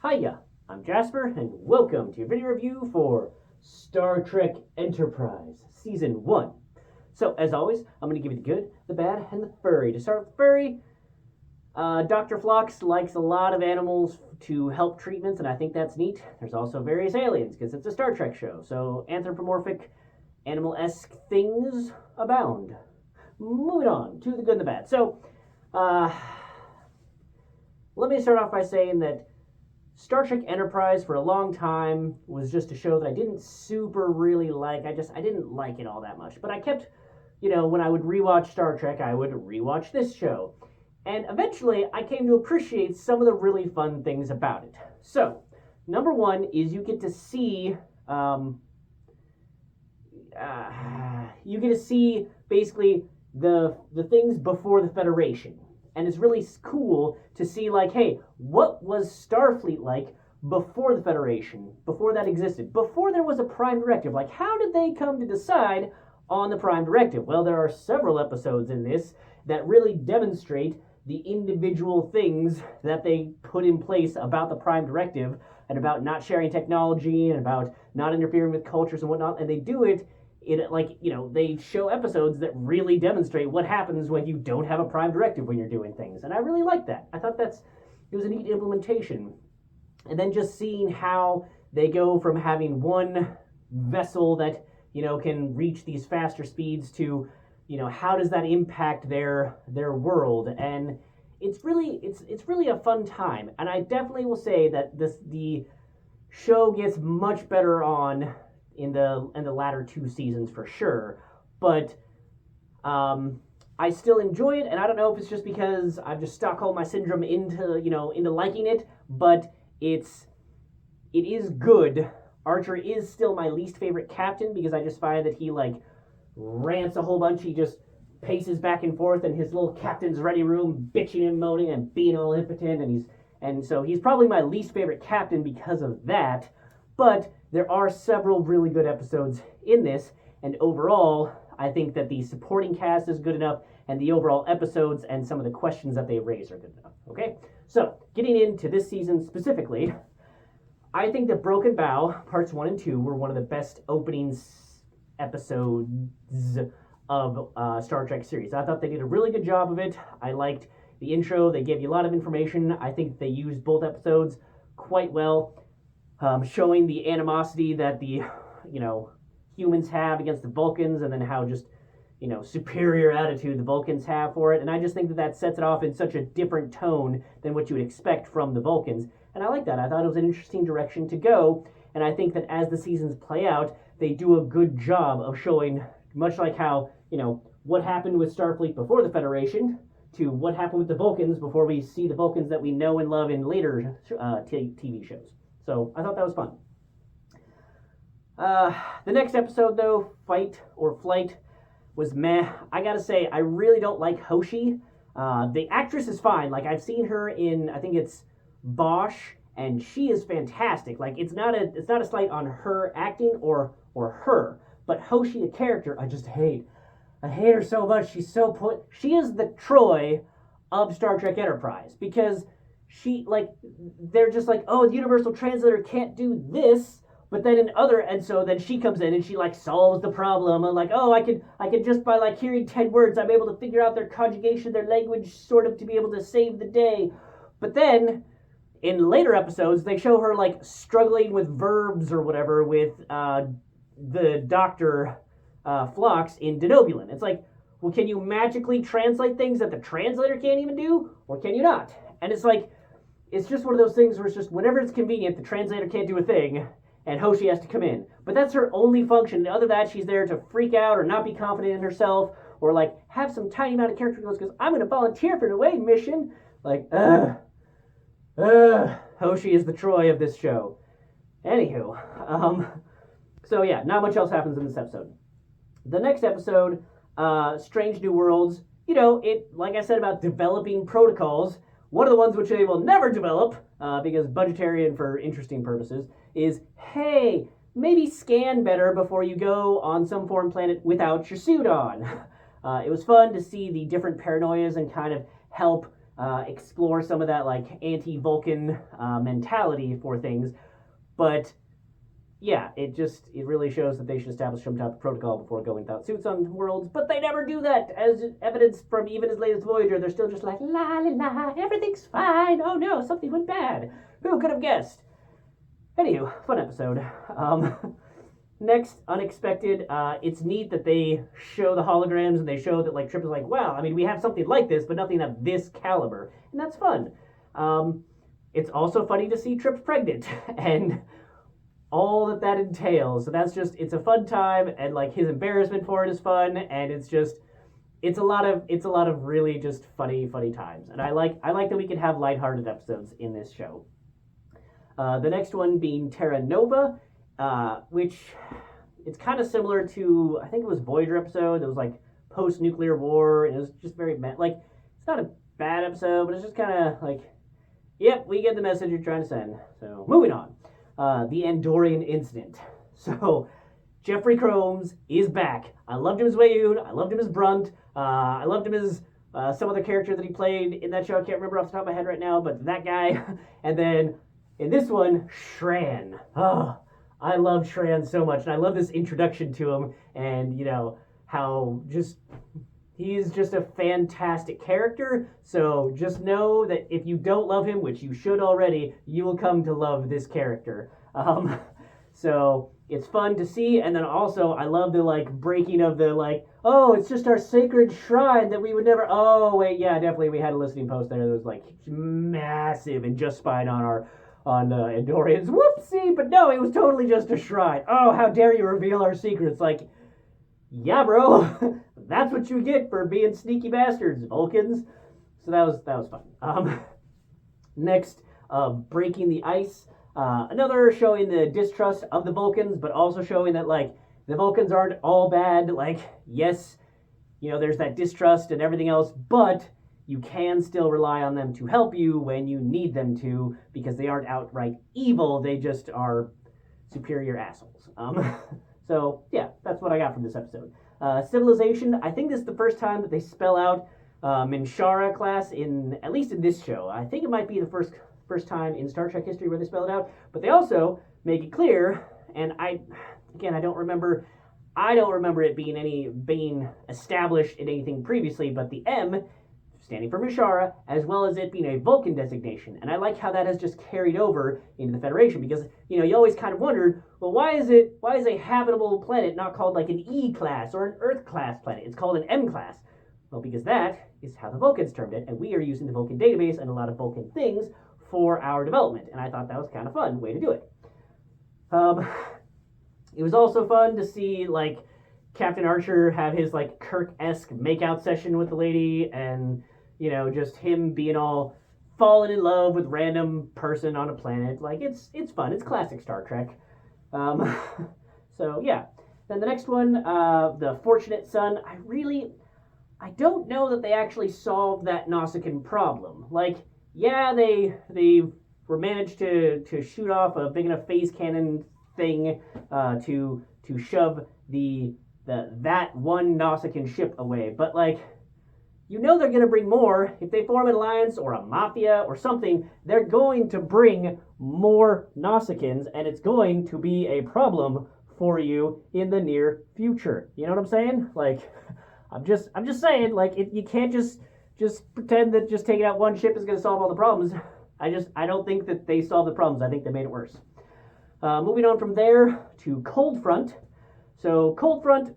Hiya, I'm Jasper, and welcome to your video review for Star Trek Enterprise Season 1. So, as always, I'm going to give you the good, the bad, and the furry. To start with furry, Dr. Phlox likes a lot of animals to help treatments, and I think that's neat. There's also various aliens, because it's a Star Trek show, so anthropomorphic, animal-esque things abound. Moving on to the good and the bad. So, let me start off by saying that Star Trek Enterprise for a long time was just a show that I didn't super really like. I didn't like it all that much. But I kept, when I would rewatch Star Trek, I would rewatch this show. And eventually, I came to appreciate some of the really fun things about it. So, number one is you get to see, basically the things before the Federation. And it's really cool to see, like, hey, what was Starfleet like before the Federation, before that existed, before there was a Prime Directive? Like, how did they come to decide on the Prime Directive? Well, there are several episodes in this that really demonstrate the individual things that they put in place about the Prime Directive and about not sharing technology and about not interfering with cultures and whatnot. And they do it they show episodes that really demonstrate what happens when you don't have a Prime Directive when you're doing things. And I really like that. I thought it was a neat implementation. And then just seeing how they go from having one vessel that, can reach these faster speeds to, how does that impact their world? And it's really a fun time. And I definitely will say that the show gets much better on in the latter two seasons for sure, but I still enjoy it, and I don't know if it's just because I've just Stockholm my syndrome into liking it, but it is good. Archer is still my least favorite captain because I just find that he rants a whole bunch. He just paces back and forth in his little captain's ready room, bitching and moaning and being all impotent, and so he's probably my least favorite captain because of that. But there are several really good episodes in this, and overall, I think that the supporting cast is good enough, and the overall episodes and some of the questions that they raise are good enough. Okay? So, getting into this season specifically, I think that Broken Bow, parts 1 and 2, were one of the best opening episodes of Star Trek series. I thought they did a really good job of it. I liked the intro. They gave you a lot of information. I think they used both episodes quite well. Showing the animosity that the, humans have against the Vulcans, and then how just, superior attitude the Vulcans have for it. And I just think that sets it off in such a different tone than what you would expect from the Vulcans. And I like that. I thought it was an interesting direction to go. And I think that as the seasons play out, they do a good job of showing, much like how, what happened with Starfleet before the Federation to what happened with the Vulcans before we see the Vulcans that we know and love in later TV shows. So I thought that was fun. The next episode, though, Fight or Flight, was meh. I gotta say, I really don't like Hoshi. The actress is fine. I've seen her in, I think it's Bosch, and she is fantastic. It's not a slight on her acting or her, but Hoshi, the character, I just hate. I hate her so much. She is the Troy of Star Trek Enterprise, because they're just oh, the universal translator can't do this, but then and so then she comes in and she solves the problem. And oh, I could just by hearing 10 words, I'm able to figure out their conjugation, their language, sort of to be able to save the day. But then in later episodes, they show her struggling with verbs or whatever with the Dr. Phlox in Denobulan. It's well, can you magically translate things that the translator can't even do, or can you not? And it's just one of those things where it's just whenever it's convenient, the translator can't do a thing, and Hoshi has to come in. But that's her only function. Other than that, she's there to freak out or not be confident in herself, or have some tiny amount of character growth because I'm going to volunteer for an away mission. Hoshi is the Troy of this show. Anywho, so yeah, not much else happens in this episode. The next episode, Strange New Worlds, like I said about developing protocols, one of the ones which they will never develop, because budgetary and for interesting purposes, is, hey, maybe scan better before you go on some foreign planet without your suit on. It was fun to see the different paranoias and kind of help explore some of that like anti-Vulcan mentality for things, but yeah, it really shows that they should establish some type of protocol before going without suits on worlds, but they never do that, as evidenced from even as late as Voyager. They're still just like, la la la, everything's fine, oh no, something went bad. Who could have guessed? Anywho, fun episode. Next, Unexpected. It's neat that they show the holograms and they show that like Trip is like, wow, I mean, we have something like this, but nothing of this caliber, and that's fun. It's also funny to see Trip pregnant and all that entails. So it's a fun time, and like his embarrassment for it is fun, and it's a lot of really just funny times, and I like that we can have lighthearted episodes in this show. The next one being Terra Nova, which it's kind of similar to, I think it was Voyager episode that was like post-nuclear war, and it was just very like, it's not a bad episode, but it's just kind of like, yep, we get the message you're trying to send. So moving on. The Andorian incident. So Jeffrey Combs is back. I loved him as Wayun. I loved him as Brunt. I loved him as some other character that he played in that show. I can't remember off the top of my head right now, but that guy. And then in this one, Shran. Oh, I love Shran so much, and I love this introduction to him, and how he's just a fantastic character. So just know that if you don't love him, which you should already, you will come to love this character. So it's fun to see, and then also I love the like breaking of the like, oh, it's just our sacred shrine that we would never. Oh wait, yeah, definitely we had a listening post there that was like massive and just spied on Andorians. Whoopsie, but no, it was totally just a shrine. Oh, how dare you reveal our secrets? Like, yeah, bro, that's what you get for being sneaky bastards, Vulcans. So that was fun. Next, Breaking the Ice. Another showing the distrust of the Vulcans, but also showing that like the Vulcans aren't all bad. Like, yes, there's that distrust and everything else, but you can still rely on them to help you when you need them to, because they aren't outright evil. They just are superior assholes. So yeah, that's what I got from this episode. Civilization. I think this is the first time that they spell out Minshara class at least in this show. I think it might be the first time in Star Trek history where they spell it out. But they also make it clear, and I don't remember it being established in anything previously. But the M, standing for Minshara, as well as it being a Vulcan designation. And I like how that has just carried over into the Federation, because you always kind of wondered, well, why is a habitable planet not called like an E class or an Earth class planet? It's called an M class. Well, because that is how the Vulcans termed it, and we are using the Vulcan database and a lot of Vulcan things for our development, and I thought that was kind of fun way to do it. It was also fun to see like Captain Archer have his like Kirk-esque makeout session with the lady, and just him being all falling in love with random person on a planet. Like, it's fun. It's classic Star Trek. So yeah. Then the next one, The Fortunate Son. I don't know that they actually solved that Nausicaan problem. Like, yeah, they were managed to shoot off a big enough phase cannon thing to shove that one Nausicaan ship away, but like, they're going to bring more. If they form an alliance or a mafia or something, they're going to bring more Nausicaans, and it's going to be a problem for you in the near future. You know what I'm saying? Like, I'm just saying, like, you can't just pretend that just taking out one ship is going to solve all the problems. I don't think that they solved the problems. I think they made it worse. Moving on from there to Cold Front. So Cold Front,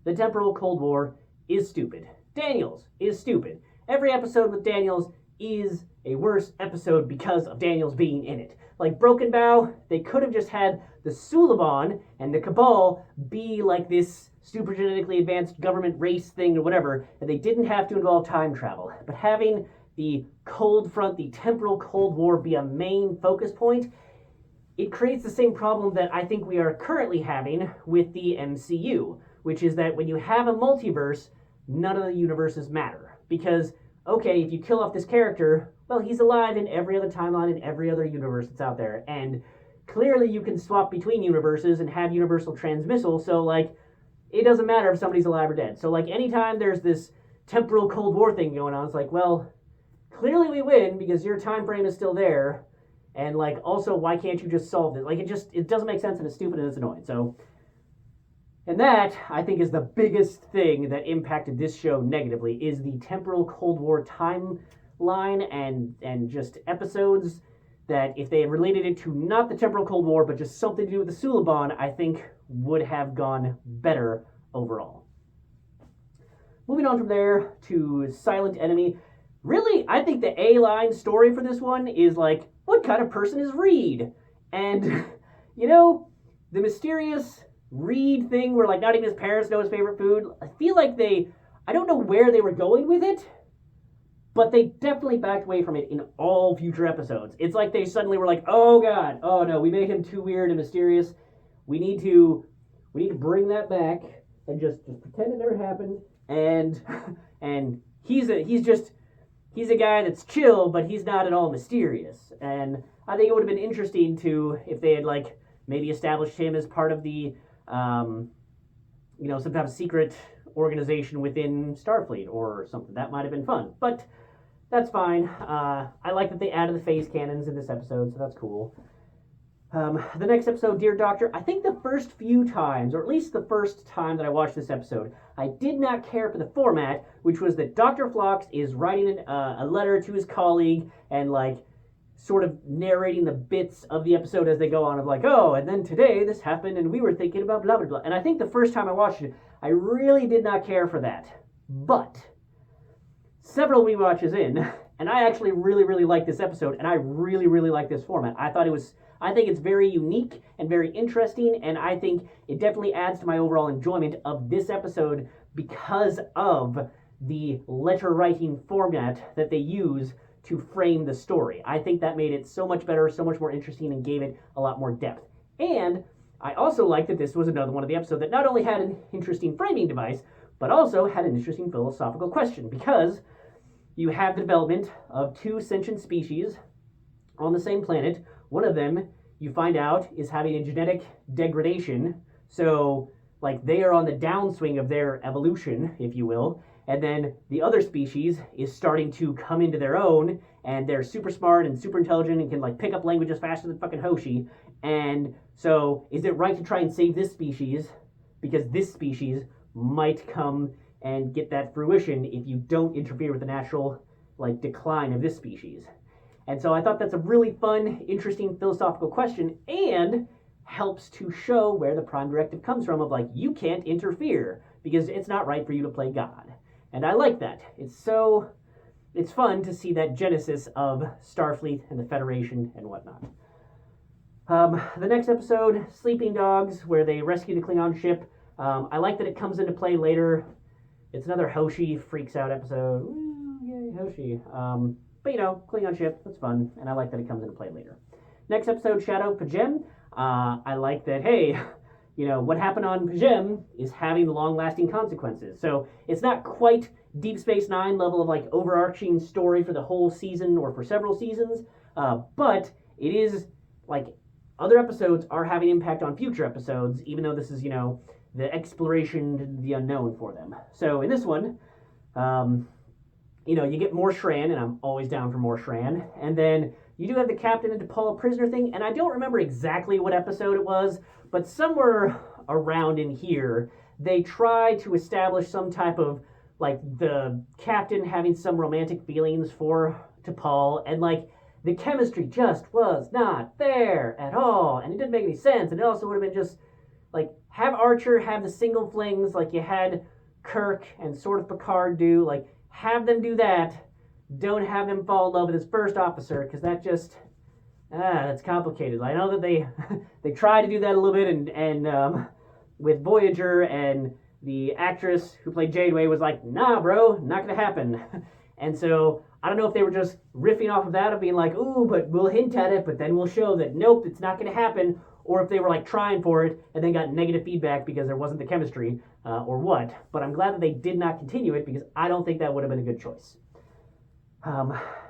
the temporal Cold War is stupid. Daniels is stupid. Every episode with Daniels is a worse episode because of Daniels being in it. Like Broken Bow, they could have just had the Suliban and the Cabal be like this super genetically advanced government race thing or whatever, and they didn't have to involve time travel. But having the Cold Front, the temporal Cold War, be a main focus point, it creates the same problem that I think we are currently having with the MCU, which is that when you have a multiverse, none of the universes matter. Because, okay, if you kill off this character, well, he's alive in every other timeline in every other universe that's out there. And clearly you can swap between universes and have universal transmissal, so, like, it doesn't matter if somebody's alive or dead. So, like, anytime there's this temporal Cold War thing going on. It's like, well, clearly we win because your time frame is still there. And like, also, why can't you just solve it? Like, it doesn't make sense, and it's stupid and it's annoying. So, and that, I think, is the biggest thing that impacted this show negatively, is the temporal Cold War timeline and just episodes that, if they had related it to not the temporal Cold War, but just something to do with the Suliban, I think would have gone better overall. Moving on from there to Silent Enemy. Really, I think the A-line story for this one is like, what kind of person is Reed? And, you know, the mysterious Reed thing where like not even his parents know his favorite food, I feel like I don't know where they were going with it, but they definitely backed away from it in all future episodes. It's like they suddenly were like, oh god, oh no, we made him too weird and mysterious. We need to bring that back and just pretend it never happened. And he's a guy that's chill, but he's not at all mysterious. And I think it would have been interesting if they had like maybe established him as part of the some type of secret organization within Starfleet or something. That might have been fun, but that's fine. I like that they added the phase cannons in this episode, so that's cool. The next episode, Dear Doctor, I think the first few times, or at least the first time that I watched this episode, I did not care for the format, which was that Dr. Phlox is writing a letter to his colleague and like sort of narrating the bits of the episode as they go on, of like, oh, and then today this happened and we were thinking about blah, blah, blah. And I think the first time I watched it, I really did not care for that. But several rewatches in, and I actually really, really like this episode, and I really, really like this format. I think it's very unique and very interesting, and I think it definitely adds to my overall enjoyment of this episode because of the letter writing format that they use to frame the story. I think that made it so much better, so much more interesting, and gave it a lot more depth. And I also like that this was another one of the episodes that not only had an interesting framing device, but also had an interesting philosophical question, because you have the development of two sentient species on the same planet. One of them, you find out, is having a genetic degradation, so like they are on the downswing of their evolution, if you will, and then the other species is starting to come into their own, and they're super smart and super intelligent and can like pick up languages faster than fucking Hoshi. And so is it right to try and save this species, because this species might come and get that fruition if you don't interfere with the natural like decline of this species? And so I thought that's a really fun, interesting philosophical question, and helps to show where the Prime Directive comes from, of like, you can't interfere because it's not right for you to play God. And I like that. It's fun to see that genesis of Starfleet and the Federation and whatnot. The next episode, Sleeping Dogs, where they rescue the Klingon ship. I like that it comes into play later. It's another Hoshi freaks out episode. Woo, yay, Hoshi. But Klingon ship, that's fun, and I like that it comes into play later. Next episode, Shadow Pajem. I like that, hey, what happened on Pajem is having long-lasting consequences. So it's not quite Deep Space Nine level of like overarching story for the whole season or for several seasons, but it is like other episodes are having impact on future episodes, even though this is, the exploration, the unknown for them. So in this one, you get more Shran, and I'm always down for more Shran. And then you do have the captain and T'Pol prisoner thing, and I don't remember exactly what episode it was, but somewhere around in here, they try to establish some type of, like, the captain having some romantic feelings for T'Pol, and, like, the chemistry just was not there at all, and it didn't make any sense, and it also would have been just, like, have Archer have the single flings like you had Kirk and sort of Picard do, like, have them do that. Don't have him fall in love with his first officer, because that just, that's complicated. I know that they try to do that a little bit, and with Voyager, and the actress who played Janeway was like, nah, bro, not gonna happen. And so, I don't know if they were just riffing off of that, of being like, ooh, but we'll hint at it, but then we'll show that, nope, it's not gonna happen, or if they were like trying for it, and then got negative feedback because there wasn't the chemistry, or what. But I'm glad that they did not continue it, because I don't think that would have been a good choice.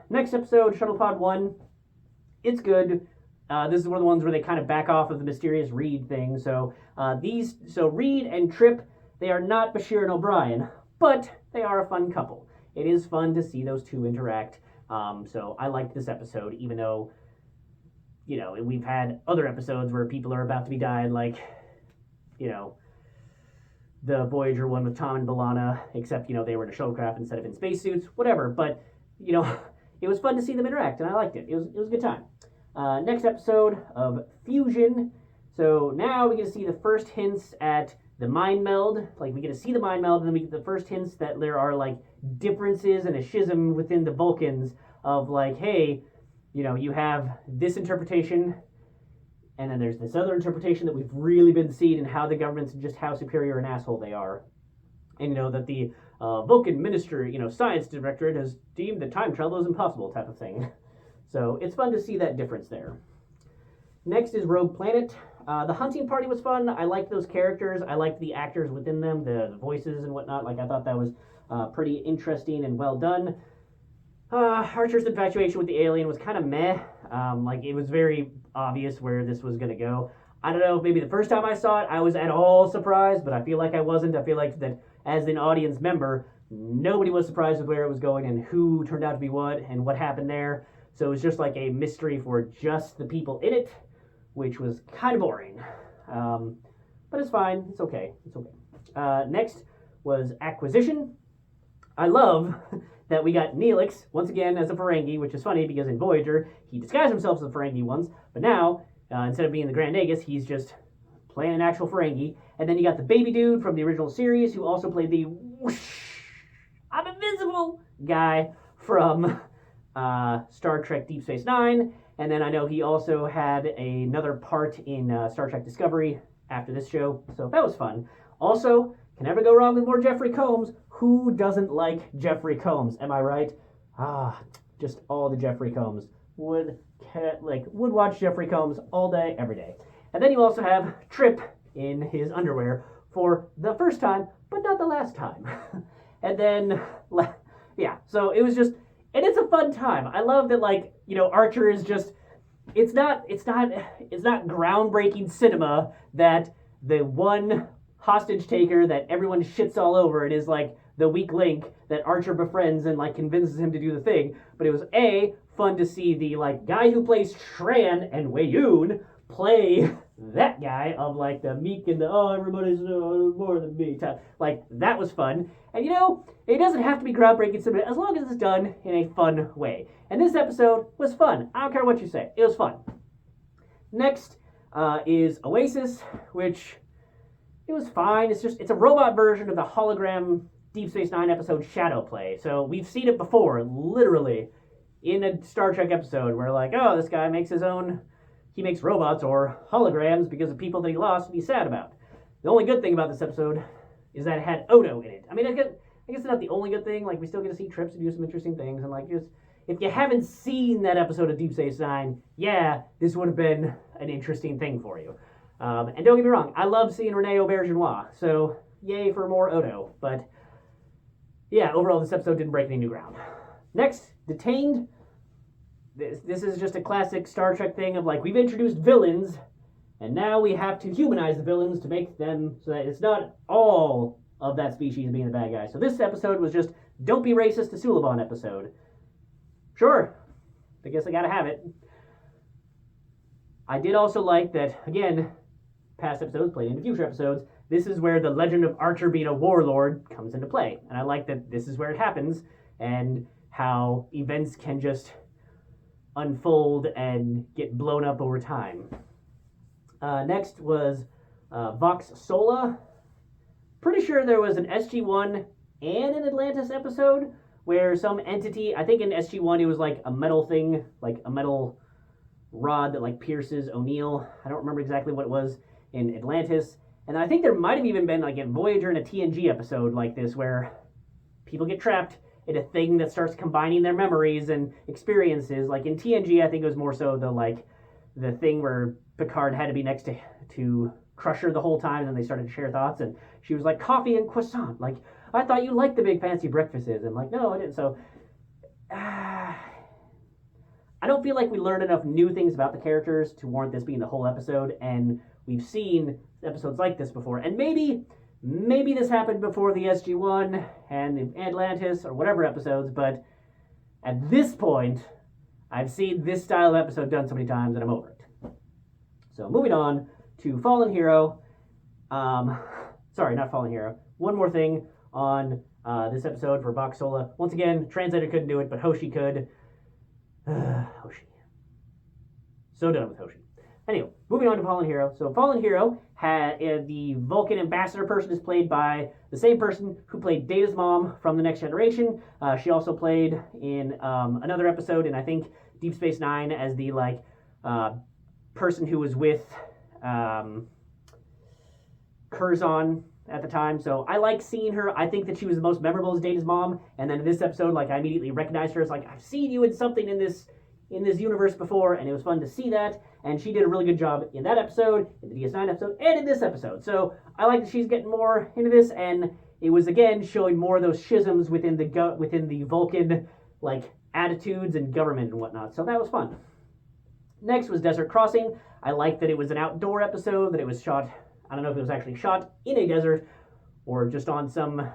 Next episode, Shuttlepod 1. It's good. This is one of the ones where they kind of back off of the mysterious Reed thing. So Reed and Trip, they are not Bashir and O'Brien, but they are a fun couple. It is fun to see those two interact. So I liked this episode, even though, we've had other episodes where people are about to be died, like, the Voyager one with Tom and B'Elanna, except, they were in a shuttlecraft instead of in spacesuits, whatever. But, it was fun to see them interact, and I liked it. It was a good time. Next episode of Fusion. So now we get to see the first hints at the mind meld. Like, we get to see the mind meld, and then we get the first hints that there are, like, differences and a schism within the Vulcans of, like, hey, you have this interpretation, and then there's this other interpretation that we've really been seeing, and how the government's just how superior an asshole they are. And, that the Vulcan Minister, Science Directorate has deemed that time travel is impossible type of thing. So it's fun to see that difference there. Next is Rogue Planet. The hunting party was fun. I liked those characters. I liked the actors within them, the voices and whatnot. Like, I thought that was pretty interesting and well done. Archer's infatuation with the alien was kind of meh. Like, it was very obvious where this was going to go. I don't know if maybe the first time I saw it, I was at all surprised, but I feel like I wasn't. I feel like that as an audience member, nobody was surprised with where it was going and who turned out to be what and what happened there. So it was just like a mystery for just the people in it, which was kind of boring. But it's fine. It's okay. It's okay. Next was Acquisition. I love that we got Neelix, once again, as a Ferengi, which is funny because in Voyager, he disguised himself as a Ferengi once, but now, instead of being the Grand Nagus, he's just playing an actual Ferengi. And then you got the baby dude from the original series, who also played the whoosh, I'm invisible guy from Star Trek Deep Space Nine. And then I know he also had another part in Star Trek Discovery after this show, so that was fun. Also, can never go wrong with more Jeffrey Combs. Who doesn't like Jeffrey Combs? Am I right? Just all the Jeffrey Combs. Would watch Jeffrey Combs all day, every day. And then you also have Trip in his underwear for the first time, but not the last time. And then, yeah, so it was just, and it's a fun time. I love that, like, Archer is just, it's not groundbreaking cinema that the one hostage taker that everyone shits all over and is like the weak link that Archer befriends and like convinces him to do the thing. But it was fun to see the like guy who plays Shran and Weyoun play that guy of like the meek and the everybody's more than me type. Like, that was fun. And it doesn't have to be groundbreaking cinema as long as it's done in a fun way. And this episode was fun. I don't care what you say. It was fun. Next is Oasis, which it was fine. It's a robot version of the hologram Deep Space Nine episode Shadowplay. So we've seen it before, literally, in a Star Trek episode where like, this guy makes he makes robots or holograms because of people that he lost and he's sad about. The only good thing about this episode is that it had Odo in it. I mean, I guess it's not the only good thing. Like, we still get to see Trips and do some interesting things. And, like, just, if you haven't seen that episode of Deep Space Nine, this would have been an interesting thing for you. And don't get me wrong, I love seeing Rene Auberjonois. So, yay for more Odo. But, yeah, overall, this episode didn't break any new ground. Next, Detained. This is just a classic Star Trek thing of, like, we've introduced villains, and now we have to humanize the villains to make them so that it's not all of that species being the bad guy. So this episode was just, don't be racist to Suliban episode. Sure. I guess I gotta have it. I did also like that, again, past episodes played into future episodes, this is where the legend of Archer being a warlord comes into play. And I like that this is where it happens, and how events can just unfold and get blown up over time. Next was Vox Sola. Pretty sure there was an SG-1 and an Atlantis episode where some entity, I think in SG-1 it was like a metal thing, like a metal rod that like pierces O'Neill. I don't remember exactly what it was in Atlantis. And I think there might have even been like a Voyager and a TNG episode like this where people get trapped in a thing that starts combining their memories and experiences. Like in TNG, I think it was more so the thing where Picard had to be next to Crusher the whole time, and then they started to share thoughts, and she was like, coffee and croissant. Like, I thought you liked the big fancy breakfasts. I'm like, no, I didn't. So, I don't feel like we learned enough new things about the characters to warrant this being the whole episode, and we've seen episodes like this before. And maybe maybe this happened before the SG-1 and the Atlantis or whatever episodes, but at this point, I've seen this style of episode done so many times and I'm over it. So moving on to Fallen Hero. Sorry, not Fallen Hero. One more thing on this episode for Vox Sola. Once again, translator couldn't do it, but Hoshi could. Hoshi. So done with Hoshi. Anyway, moving on to Fallen Hero. So Fallen Hero had the Vulcan ambassador person is played by the same person who played Data's mom from The Next Generation. She also played in another episode in, I think, Deep Space Nine as the person who was with Curzon at the time. So I like seeing her. I think that she was the most memorable as Data's mom. And then in this episode, I immediately recognized her as I've seen you in something in this universe before, and it was fun to see that. And she did a really good job in that episode, in the DS9 episode, and in this episode. So I like that she's getting more into this, and it was again showing more of those schisms within the Vulcan attitudes and government and whatnot. So that was fun. Next was Desert Crossing. I liked that it was an outdoor episode, that it was shot, I don't know if it was actually shot in a desert or just on some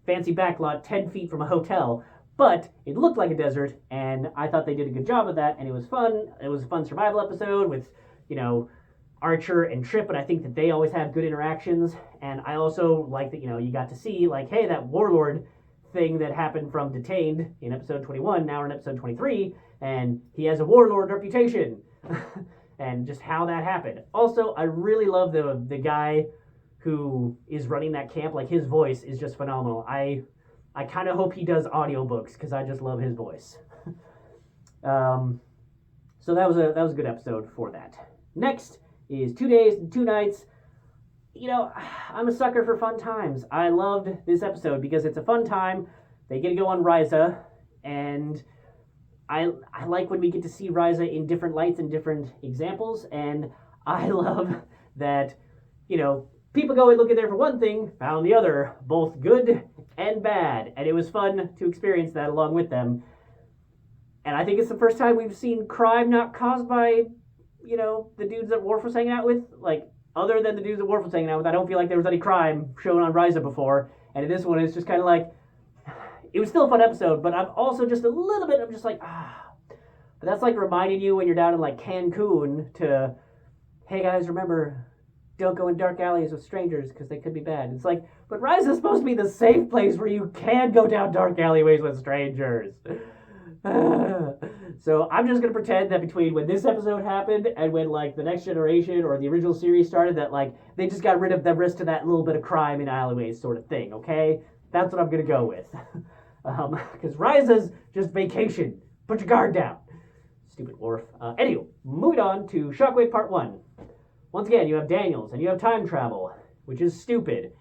fancy backlot 10 feet from a hotel, but it looked like a desert, and I thought they did a good job of that, and it was fun. It was a fun survival episode with, Archer and Trip, and I think that they always have good interactions, and I also like that, you got to see, hey, that warlord thing that happened from Detained in episode 21, now we're in episode 23, and he has a warlord reputation, and just how that happened. Also, I really love the guy who is running that camp. His voice is just phenomenal. I kind of hope he does audiobooks because I just love his voice. So that was a good episode for that. Next is 2 days and 2 nights. I'm a sucker for fun times. I loved this episode because it's a fun time. They get to go on Risa, and I like when we get to see Risa in different lights and different examples, and I love that, people go and look at there for one thing, found the other, both good and bad, and it was fun to experience that along with them. And I think it's the first time we've seen crime not caused by, the dudes that Worf was hanging out with. Other than the dudes that Worf was hanging out with, I don't feel like there was any crime shown on Risa before. And in this one, it's just kind of it was still a fun episode, but I'm also just a little bit, I'm just But that's reminding you when you're down in Cancun to, hey guys, remember, don't go in dark alleys with strangers because they could be bad. It's but Risa is supposed to be the safe place where you can go down dark alleyways with strangers. So I'm just going to pretend that between when this episode happened and when The Next Generation or the original series started, that they just got rid of the rest of that little bit of crime in alleyways sort of thing, okay? That's what I'm going to go with. Because Risa's just vacation. Put your guard down. Stupid Worf. Anyway, moving on to Shockwave Part 1. Once again, you have Daniels, and you have time travel, which is stupid.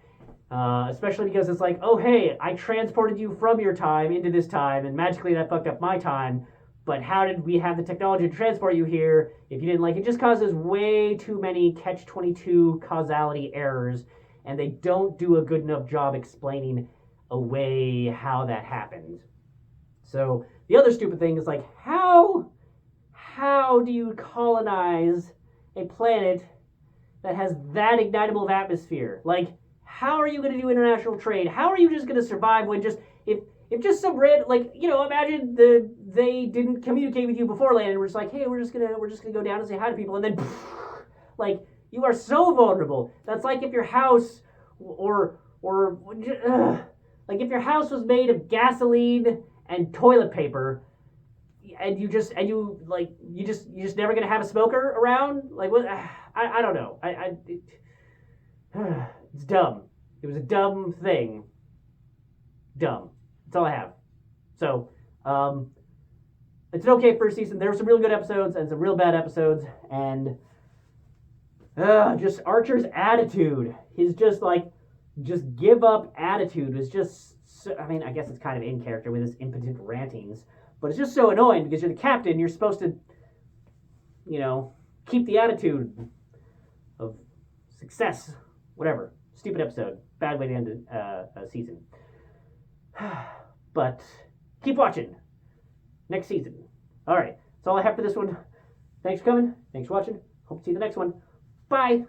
Especially because it's oh, hey, I transported you from your time into this time, and magically that fucked up my time, but how did we have the technology to transport you here if you didn't it? Just causes way too many Catch-22 causality errors, and they don't do a good enough job explaining away how that happened. So, the other stupid thing is how do you colonize a planet that has that ignitable of atmosphere? How are you going to do international trade? How are you just going to survive when if just some red imagine they didn't communicate with you before landing. We're just hey, we're just gonna go down and say hi to people, and then you are so vulnerable. That's if your house if your house was made of gasoline and toilet paper, and you just never gonna have a smoker around. What? I don't know. It's dumb. It was a dumb thing. Dumb. That's all I have. So, it's an okay first season. There were some really good episodes and some real bad episodes, and just Archer's attitude. His just give up attitude was just. I guess it's kind of in character with his impotent rantings, but it's just so annoying because you're the captain. You're supposed to, keep the attitude of success. Whatever. Stupid episode. Bad way to end a season. But keep watching. Next season. All right. That's all I have for this one. Thanks for coming. Thanks for watching. Hope to see you in the next one. Bye.